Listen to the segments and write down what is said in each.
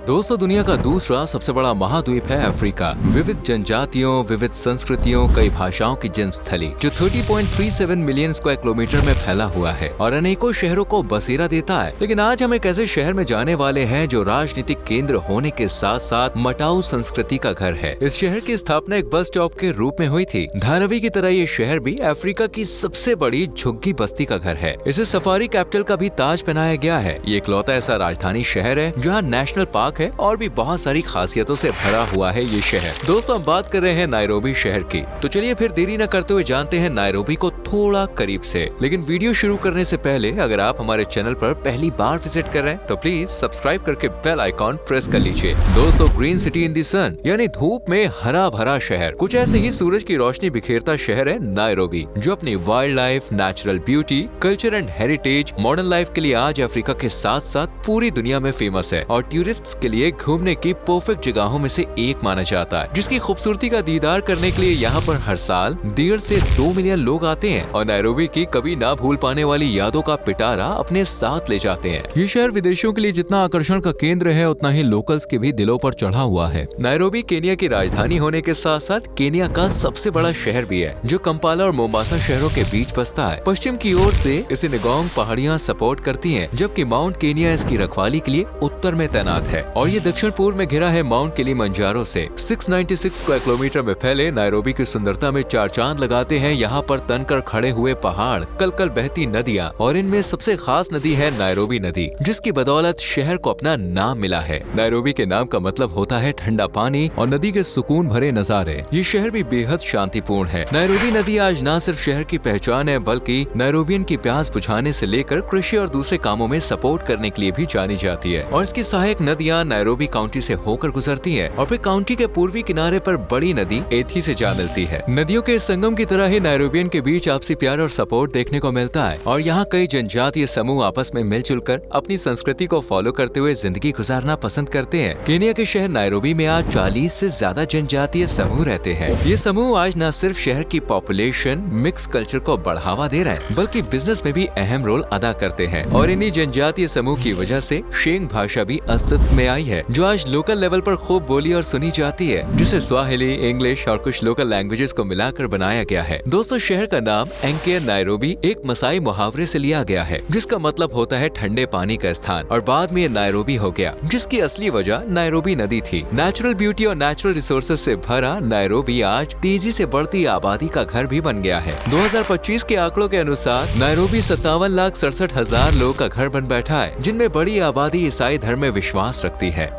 दोस्तों, दुनिया का दूसरा सबसे बड़ा महाद्वीप है अफ्रीका। विविध जनजातियों, विविध संस्कृतियों, कई भाषाओं की जन्मस्थली जो 30.37 मिलियन स्क्वायर किलोमीटर में फैला हुआ है और अनेकों शहरों को बसेरा देता है। लेकिन आज हम एक ऐसे शहर में जाने वाले हैं जो राजनीतिक केंद्र होने के साथ साथ मटाऊ संस्कृति का घर है। इस शहर की स्थापना एक बस स्टॉप के रूप में हुई थी। धारावी की तरह ये शहर भी अफ्रीका की सबसे बड़ी झुग्गी बस्ती का घर है। इसे सफारी कैपिटल का भी ताज पहनाया गया है। ये इकलौता ऐसा राजधानी शहर है जहाँ नेशनल पार्क है और भी बहुत सारी खासियतों से भरा हुआ है ये शहर। दोस्तों, हम बात कर रहे हैं नायरोबी शहर की। तो चलिए फिर देरी न करते हुए जानते हैं नायरोबी को थोड़ा करीब से। लेकिन वीडियो शुरू करने से पहले अगर आप हमारे चैनल पर पहली बार विजिट कर रहे हैं तो प्लीज सब्सक्राइब करके बेल आइकॉन प्रेस कर लीजिए। दोस्तों, ग्रीन सिटी इन द सन यानी धूप में हरा भरा शहर, कुछ ऐसे ही सूरज की रोशनी बिखेरता शहर है नायरोबी, जो अपनी wild life, natural beauty, culture and heritage, modern life के लिए आज अफ्रीका के साथ साथ पूरी दुनिया में फेमस है और टूरिस्ट के लिए घूमने की परफेक्ट जगहों में से एक माना जाता है, जिसकी खूबसूरती का दीदार करने के लिए यहाँ पर हर साल 1.5 से 2 मिलियन लोग आते हैं और नायरोबी की कभी ना भूल पाने वाली यादों का पिटारा अपने साथ ले जाते हैं। ये शहर विदेशियों के लिए जितना आकर्षण का केंद्र है उतना ही लोकल्स के भी दिलों पर चढ़ा हुआ है। नायरोबी केनिया की राजधानी होने के साथ साथ केनिया का सबसे बड़ा शहर भी है, जो कंपाला और मोम्बासा शहरों के बीच बसता है। पश्चिम की ओर से इसे निगोंग पहाड़ियाँ सपोर्ट करती हैं, जबकि माउंट केनिया इसकी रखवाली के लिए उत्तर में तैनात है और ये दक्षिण पूर्व में घिरा है माउंट किलिमंजारो से। 696 स्क्वायर किलोमीटर में फैले नायरोबी की सुंदरता में चार चांद लगाते हैं यहाँ पर तनकर खड़े हुए पहाड़, कल-कल बहती नदियाँ और इनमें सबसे खास नदी है नायरोबी नदी, जिसकी बदौलत शहर को अपना नाम मिला है। नायरोबी के नाम का मतलब होता है ठंडा पानी और नदी के सुकून भरे नजारे। ये शहर भी बेहद शांतिपूर्ण है। नायरोबी नदी आज न सिर्फ शहर की पहचान है बल्कि नायरोबियन की प्यास बुझाने से लेकर कृषि और दूसरे कामों में सपोर्ट करने के लिए भी जानी जाती है और इसकी सहायक नदियाँ नायरोबी काउंटी से होकर गुजरती है और फिर काउंटी के पूर्वी किनारे पर बड़ी नदी एथी से जा मिलती है। नदियों के संगम की तरह ही नायरोबियन के बीच आपसी प्यार और सपोर्ट देखने को मिलता है और यहाँ कई जनजातीय समूह आपस में मिलजुल कर अपनी संस्कृति को फॉलो करते हुए जिंदगी गुजारना पसंद करते हैं। केनिया के शहर नायरोबी में आज 40 से ज्यादा जनजातीय समूह रहते हैं। ये समूह आज न सिर्फ शहर की पॉपुलेशन मिक्स कल्चर को बढ़ावा दे रहे हैं बल्कि बिजनेस में भी अहम रोल अदा करते हैं और इन्हीं जनजातीय समूह की वजह से शेंग भाषा भी अस्तित्व में आई है, जो आज लोकल लेवल पर खूब बोली और सुनी जाती है, जिसे स्वाहिली, इंग्लिश और कुछ लोकल लैंग्वेजेस को मिलाकर बनाया गया है। दोस्तों, शहर का नाम एंकेर नायरोबी एक मसाई मुहावरे से लिया गया है, जिसका मतलब होता है ठंडे पानी का स्थान और बाद में ये नायरोबी हो गया, जिसकी असली वजह नायरोबी नदी थी। नेचुरल ब्यूटी और नेचुरल रिसोर्सेज से भरा नायरोबी आज तेजी से बढ़ती आबादी का घर भी बन गया है। 2025 के आंकड़ों के अनुसार नायरोबी 57,67,000 लोगों का घर बन बैठा है, जिनमें बड़ी आबादी ईसाई धर्म में विश्वास रखती है।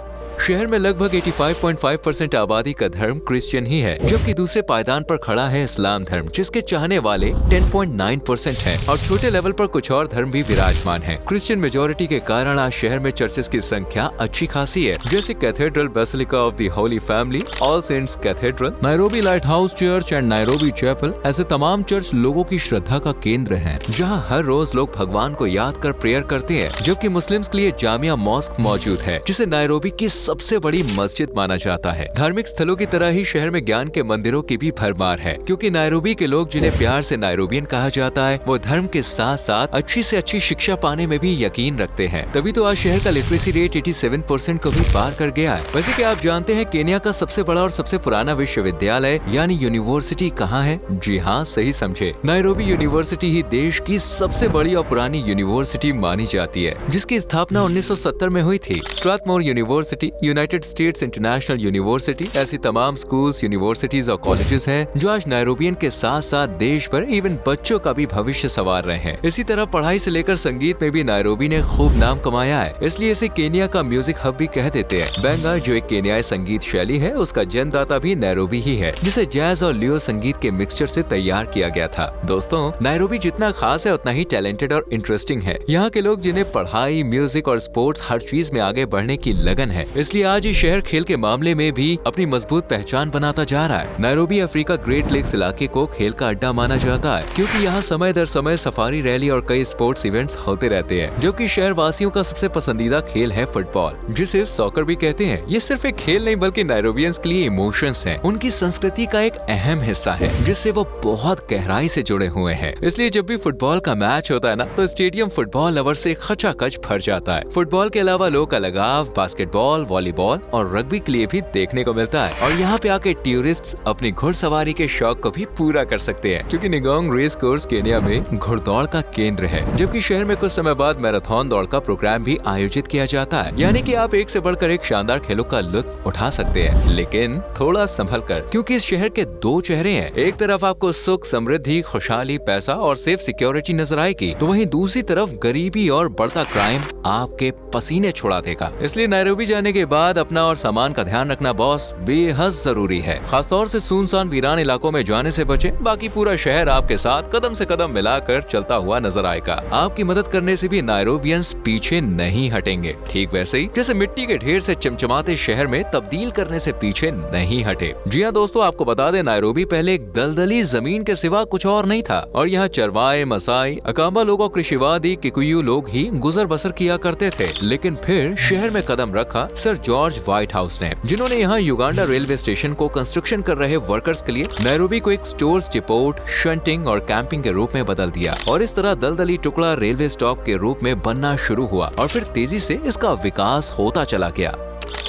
शहर में लगभग 85.5% आबादी का धर्म क्रिश्चियन ही है, जबकि दूसरे पायदान पर खड़ा है इस्लाम धर्म, जिसके चाहने वाले 10.9% हैं और छोटे लेवल पर कुछ और धर्म भी विराजमान हैं। क्रिश्चियन मेजोरिटी के कारण आज शहर में चर्चेस की संख्या अच्छी खासी है, जैसे cathedral basilica of the holy family, all saints cathedral, Nairobi light house church and Nairobi chapel. ऐसे तमाम चर्च लोगों की श्रद्धा का केंद्र है, जहाँ हर रोज लोग भगवान को याद कर प्रेयर करते हैं, जबकि मुस्लिम्स के लिए जामिया मॉस्क मौजूद है, जिसे नायरोबी की सबसे बड़ी मस्जिद माना जाता है। धार्मिक स्थलों की तरह ही शहर में ज्ञान के मंदिरों की भी भरमार है, क्योंकि नायरोबी के लोग, जिन्हें प्यार से नायरोबियन कहा जाता है, वो धर्म के साथ साथ अच्छी से अच्छी शिक्षा पाने में भी यकीन रखते हैं। तभी तो आज शहर का लिटरेसी रेट 87% को भी पार कर गया है। वैसे क्या आप जानते हैं केनिया का सबसे बड़ा और सबसे पुराना विश्वविद्यालय यानी यूनिवर्सिटी कहाँ है? जी हाँ, सही समझे, नायरोबी यूनिवर्सिटी ही देश की सबसे बड़ी और पुरानी यूनिवर्सिटी मानी जाती है, जिसकी स्थापना 1970 में हुई थी। Strathmore University, United States International University, ऐसी तमाम स्कूल्स, यूनिवर्सिटीज और कॉलेजेस हैं जो आज नायरोबियन के साथ साथ देश भर इवन बच्चों का भी भविष्य संवार रहे हैं। इसी तरह पढ़ाई से लेकर संगीत में भी नायरोबी ने खूब नाम कमाया है, इसलिए इसे केनिया का म्यूजिक हब भी कह देते हैं। बेंगा, जो एक केनियाई संगीत शैली है, उसका जन्मदाता भी नायरोबी ही है, जिसे जैज और लियो संगीत के मिक्सचर से तैयार किया गया था। दोस्तों, नायरोबी जितना खास है उतना ही टैलेंटेड और इंटरेस्टिंग है। यहाँ के लोग, जिन्हें पढ़ाई, म्यूजिक और स्पोर्ट्स हर चीज में आगे बढ़ने की लगन है, इसलिए आज ये शहर खेल के मामले में भी अपनी मजबूत पहचान बनाता जा रहा है। नायरोबी अफ्रीका ग्रेट लेक्स इलाके को खेल का अड्डा माना जाता है, क्योंकि यहाँ समय दर समय सफारी रैली और कई स्पोर्ट्स इवेंट्स होते रहते हैं, जो कि शहर वासियों का सबसे पसंदीदा खेल है फुटबॉल, जिसे सॉकर भी कहते हैं। ये सिर्फ एक खेल नहीं बल्कि नायरोबियंस के लिए इमोशंस हैं, उनकी संस्कृति का एक अहम हिस्सा है, जिससे वो बहुत गहराई से जुड़े हुए हैं। इसलिए जब भी फुटबॉल का मैच होता है ना, तो स्टेडियम फुटबॉल लवर से खचाखच भर जाता है। फुटबॉल के अलावा लोग का लगाव बास्केटबॉल, वॉलीबॉल और रग्बी के लिए भी देखने को मिलता है। और यहाँ पे आके टूरिस्ट अपनी घुड़सवारी के शौक को भी पूरा कर सकते हैं, क्योंकि निगोंग रेस कोर्स केन्या में घुड़दौड़ का केंद्र है। जबकि शहर में कुछ समय बाद मैराथन दौड़ का प्रोग्राम भी आयोजित किया जाता है, यानी कि आप एक से बढ़कर एक शानदार खेलों का लुत्फ उठा सकते हैं, लेकिन थोड़ा संभल कर, क्योंकि इस शहर के दो चेहरे हैं। एक तरफ आपको सुख, समृद्धि, खुशहाली, पैसा और सेफ सिक्योरिटी नजर आएगी, तो वहीं दूसरी तरफ गरीबी और बढ़ता क्राइम आपके पसीने छुड़ा देगा। इसलिए नायरोबी जाने के बाद अपना और सामान का ध्यान रखना बॉस बेहद जरूरी है। खासतौर से सुनसान वीरान इलाकों में जाने से बचें, बाकी पूरा शहर आपके साथ कदम से कदम मिलाकर चलता हुआ नजर आएगा। आपकी मदद करने से भी नायरोबियंस पीछे नहीं हटेंगे, ठीक वैसे ही जैसे मिट्टी के ढेर से चमचमाते शहर में तब्दील करने से पीछे नहीं हटे। जी हाँ दोस्तों, आपको बता दें नायरोबी पहले एक दलदली जमीन के सिवा कुछ और नहीं था, और यहाँ चरवाहे, मसाई, अकाम्बा लोग और कृषिवादी किकुयू लोग ही गुजर बसर किया करते थे। लेकिन फिर शहर में कदम रखा सर जॉर्ज व्हाइट हाउस ने, जिन्होंने यहाँ युगांडा रेलवे स्टेशन को कंस्ट्रक्शन कर रहे वर्कर्स के लिए नायरोबी को एक स्टोर्स डिपोट, शंटिंग और कैंपिंग के रूप में बदल दिया। और इस तरह दलदली टुकड़ा रेलवे स्टॉप के रूप में बनना शुरू हुआ और फिर तेजी से इसका विकास होता चला गया।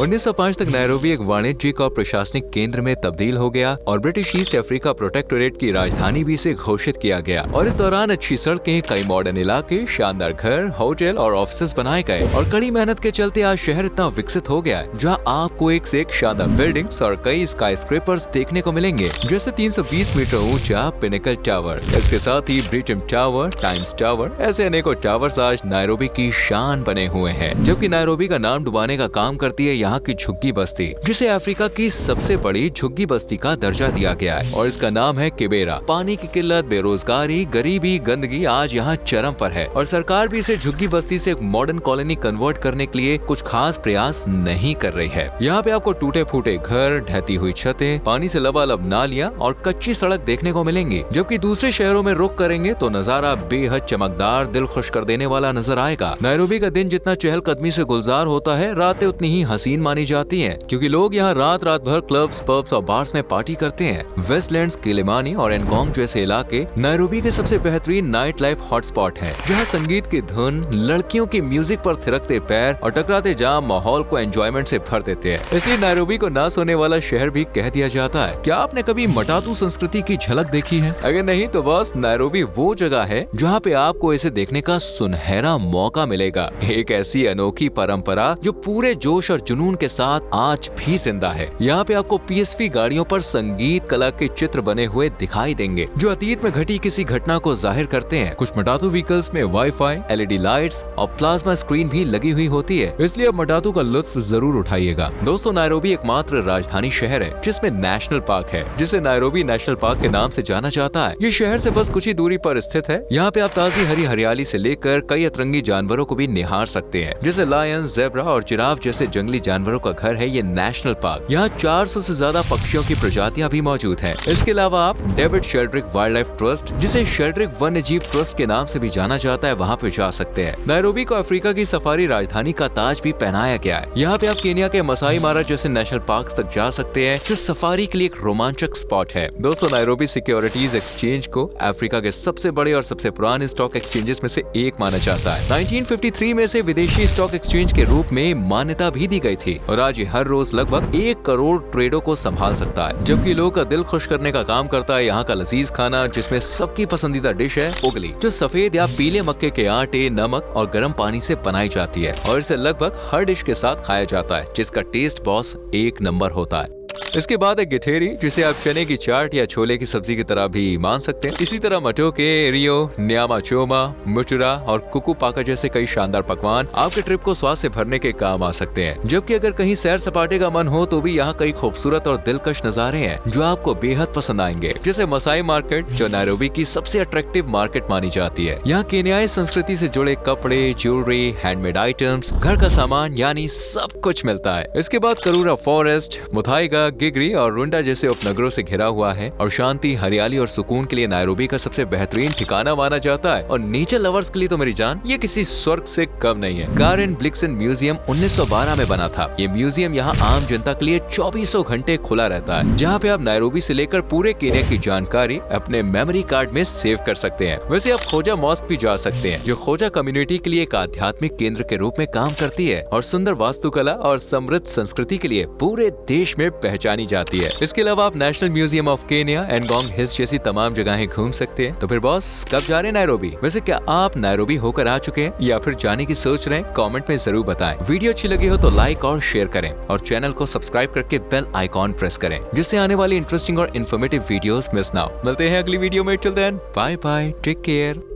1905 तक नायरोबी एक वाणिज्यिक और प्रशासनिक केंद्र में तब्दील हो गया और ब्रिटिश ईस्ट अफ्रीका प्रोटेक्टोरेट की राजधानी भी इसे घोषित किया गया। और इस दौरान अच्छी सड़कें, कई मॉडर्न इलाके, शानदार घर, होटल और ऑफिसेज बनाए गए। और कड़ी मेहनत के चलते आज शहर इतना विकसित हो गया है, जहाँ आपको एक से एक शानदार बिल्डिंग्स और कई स्काईस्क्रेपर्स देखने को मिलेंगे, जैसे 320 मीटर ऊंचा पिनेकल टावर। इसके साथ ही ब्रिटम टावर, टाइम्स टावर, ऐसे अनेकों टावर्स आज नायरोबी की शान बने हुए हैं। जबकि नायरोबी का नाम डुबाने का काम करती है यहाँ की झुग्गी बस्ती, जिसे अफ्रीका की सबसे बड़ी झुग्गी बस्ती का दर्जा दिया गया है, और इसका नाम है किबेरा। पानी की किल्लत, बेरोजगारी, गरीबी, गंदगी आज यहाँ चरम पर है, और सरकार भी इसे झुग्गी बस्ती से एक मॉडर्न कॉलोनी कन्वर्ट करने के लिए कुछ खास प्रयास नहीं कर रही है। यहाँ पे आपको टूटे फूटे घर, ढहती हुई छतें, पानी से लबालब नालियाँ और कच्ची सड़क देखने को मिलेंगी। जबकि दूसरे शहरों में रुक करेंगे तो नजारा बेहद चमकदार, दिल खुश कर देने वाला नजर आएगा। नायरोबी का दिन जितना चहलकदमी से गुलजार होता है, रातें उतनी ही हसीन मानी जाती हैं, क्योंकि लोग यहाँ रात भर क्लब्स, पब्स और बार्स में पार्टी करते हैं। वेस्टलैंड्स, किलिमानी और एनगोंग जैसे इलाके नायरोबी के सबसे बेहतरीन नाइट लाइफ हॉटस्पॉट हैं, जहाँ संगीत की धुन, लड़कियों की म्यूजिक पर थिरकते पैर और टकराते जाम माहौल को एंजॉयमेंट से भर देते हैं। इसलिए नायरोबी को ना सोने वाला शहर भी कह दिया जाता है। क्या आपने कभी मटातू संस्कृति की झलक देखी है? अगर नहीं तो बस नायरोबी वो जगह है जहाँ पे आपको इसे देखने का सुनहरा मौका मिलेगा। एक ऐसी अनोखी परंपरा जो पूरे जोश और जुनून के साथ आज भी जिंदा है। यहाँ पे आपको PSV गाड़ियों पर संगीत कला के चित्र बने हुए दिखाई देंगे, जो अतीत में घटी किसी घटना को जाहिर करते हैं। कुछ मटातू व्हीकल्स में वाईफाई, LED लाइट्स और प्लाज्मा स्क्रीन भी लगी हुई होती है, इसलिए अब मटातू का लुत्फ जरूर उठाइएगा। दोस्तों, नायरोबी एकमात्र राजधानी शहर है जिसमें नेशनल पार्क है, जिसे नायरोबी नेशनल पार्क के नाम से जाना जाता है। ये शहर से बस कुछ ही दूरी पर स्थित है। यहाँ पे आप ताजी हरी हरियाली से लेकर कई अतरंगी जानवरों को भी निहार सकते हैं, जैसे लायन, ज़ेब्रा और जिराफ जैसे जंगली जानवरों का घर है ये नेशनल पार्क। यहाँ 400 से ज्यादा पक्षियों की प्रजातियां भी मौजूद हैं। इसके अलावा आप David Sheldrick wild life trust, जिसे शेल्ड्रिक वन्य जीव ट्रस्ट के नाम से भी जाना जाता है, वहाँ पे जा सकते हैं। नायरोबी को अफ्रीका की सफारी राजधानी का ताज भी पहनाया गया है। यहाँ पे आप केन्या के मसाई मारा जैसे नेशनल पार्क तक जा सकते हैं, जो सफारी के लिए एक रोमांचक स्पॉट है। दोस्तों, नायरोबी सिक्योरिटीज एक्सचेंज को अफ्रीका के सबसे बड़े और सबसे पुराने स्टॉक एक्सचेंजेस में से एक माना जाता है। 1953 में से विदेशी स्टॉक एक्सचेंज के रूप में मान्यता भी दी गई थी, और आज ये हर रोज लगभग 1 करोड़ ट्रेडों को संभाल सकता है। जबकि लोगों का दिल खुश करने का काम करता है यहाँ का लजीज खाना, जिसमें सबकी पसंदीदा डिश है उगली, जो सफेद या पीले मक्के के आटे, नमक और गर्म पानी से बनाई जाती है, और इसे लगभग हर डिश के साथ खाया जाता है, जिसका टेस्ट बॉस 1 नंबर होता है। इसके बाद है गिठेरी, जिसे आप चने की चाट या छोले की सब्जी की तरह भी मान सकते हैं। इसी तरह मटोके, रियो, न्यामा चोमा, मुचुरा और कुकू पाका जैसे कई शानदार पकवान आपके ट्रिप को स्वाद से भरने के काम आ सकते हैं। जबकि अगर कहीं सैर सपाटे का मन हो तो भी यहाँ कई खूबसूरत और दिलकश नजारे हैं जो आपको बेहद पसंद आएंगे, जैसे मसाई मार्केट, जो नायरोबी की सबसे अट्रैक्टिव मार्केट मानी जाती है। यहाँ केन्याई संस्कृति से जुड़े कपड़े, ज्वेलरी, हैंडमेड आइटम्स, घर का सामान यानी सब कुछ मिलता है। इसके बाद करूरा फॉरेस्ट, मुथाइगा, गिगरी और रुंडा जैसे उपनगरों से घिरा हुआ है और शांति, हरियाली और सुकून के लिए नायरोबी का सबसे बेहतरीन ठिकाना माना जाता है। और नेचर लवर्स के लिए तो मेरी जान ये किसी स्वर्ग से कम नहीं है। कारेन ब्लिक्सन म्यूजियम 1912 में बना था। ये म्यूजियम यहाँ आम जनता के लिए 2400 घंटे खुला रहता है, जहाँ पे आप नायरोबी से लेकर पूरे केन्या की जानकारी अपने मेमोरी कार्ड में सेव कर सकते हैं। वैसे आप खोजा मॉस्क भी जा सकते हैं, जो खोजा कम्युनिटी के लिए एक आध्यात्मिक केंद्र के रूप में काम करती है और सुंदर वास्तुकला और समृद्ध संस्कृति के लिए पूरे देश में पहचानी जाती है। इसके अलावा आप National Museum of Kenya, Ngong Hills जैसी तमाम जगहें घूम सकते हैं। तो फिर बॉस, कब जा रहे हैं नायरोबी? वैसे क्या आप नायरोबी होकर आ चुके हैं या फिर जाने की सोच रहे हैं? कमेंट में जरूर बताएं। वीडियो अच्छी लगी हो तो लाइक और शेयर करें और चैनल को सब्सक्राइब करके बेल आइकॉन प्रेस करें, जिससे आने वाली इंटरेस्टिंग और इन्फॉर्मेटिव वीडियोस मिस ना हो। मिलते हैं अगली वीडियो में। Till then, bye bye, take care.